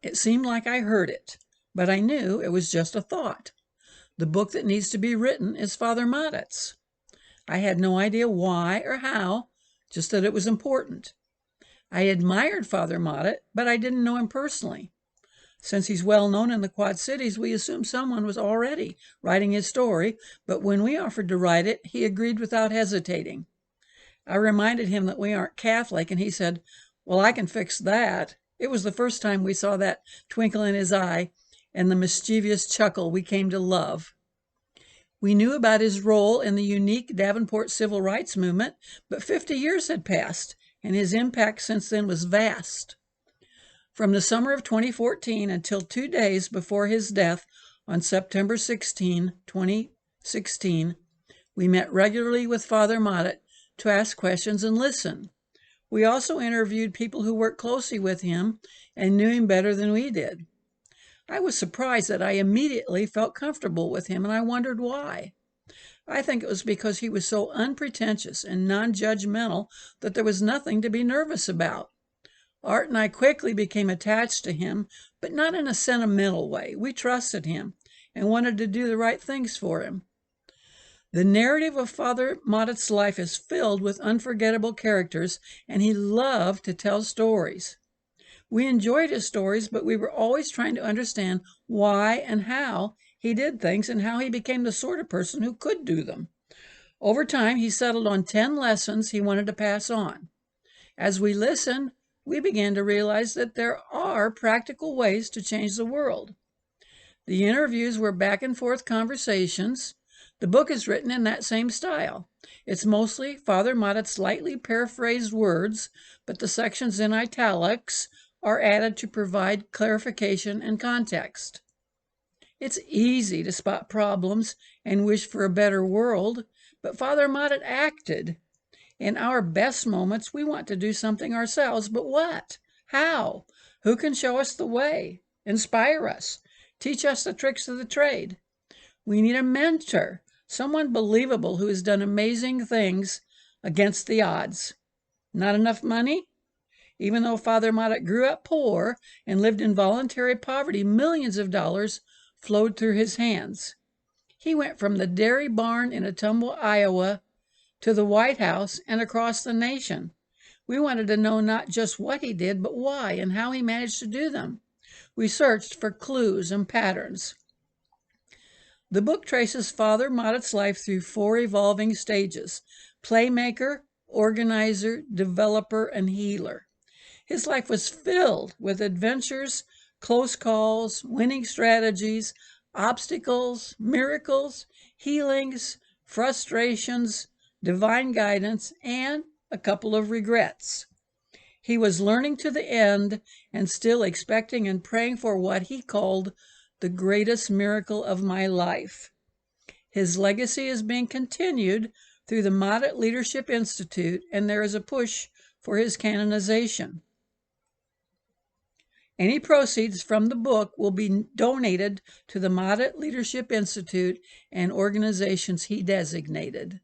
It seemed like I heard it, but I knew it was just a thought. The book that needs to be written is Father Mottet's. I had no idea why or how, just that it was important. I admired Father Mottet, but I didn't know him personally. Since he's well known in the Quad Cities, we assumed someone was already writing his story, but when we offered to write it, he agreed without hesitating. I reminded him that we aren't Catholic, and he said, "Well, I can fix that." It was the first time we saw that twinkle in his eye and the mischievous chuckle we came to love. We knew about his role in the unique Davenport civil rights movement, but 50 years had passed, and his impact since then was vast. From the summer of 2014 until 2 days before his death on September 16, 2016, we met regularly with Father Mottet to ask questions and listen. We also interviewed people who worked closely with him and knew him better than we did. I was surprised that I immediately felt comfortable with him, and I wondered why. I think it was because he was so unpretentious and non-judgmental that there was nothing to be nervous about. Art and I quickly became attached to him, but not in a sentimental way. We trusted him and wanted to do the right things for him. The narrative of Father Mottet's life is filled with unforgettable characters, and he loved to tell stories. We enjoyed his stories, but we were always trying to understand why and how he did things and how he became the sort of person who could do them. Over time, he settled on 10 lessons he wanted to pass on. As we listened, we began to realize that there are practical ways to change the world. The interviews were back and forth conversations. The book is written in that same style. It's mostly Father Mottet's slightly paraphrased words, but the sections in italics are added to provide clarification and context. It's easy to spot problems and wish for a better world, but Father Mottet acted. In our best moments, we want to do something ourselves, but what? How? Who can show us the way, inspire us, teach us the tricks of the trade? We need a mentor, someone believable who has done amazing things against the odds. Not enough money? Even though Father Mottet grew up poor and lived in voluntary poverty, millions of dollars flowed through his hands. He went from the dairy barn in Ottumwa, Iowa, to the White House and across the nation. We wanted to know not just what he did, but why and how he managed to do them. We searched for clues and patterns. The book traces Father Mottet's life through 4 evolving stages: playmaker, organizer, developer, and healer. His life was filled with adventures, close calls, winning strategies, obstacles, miracles, healings, frustrations, divine guidance, and a couple of regrets. He was learning to the end and still expecting and praying for what he called the greatest miracle of my life. His legacy is being continued through the Mottet Leadership Institute, and there is a push for his canonization. Any proceeds from the book will be donated to the Mottet Leadership Institute and organizations he designated.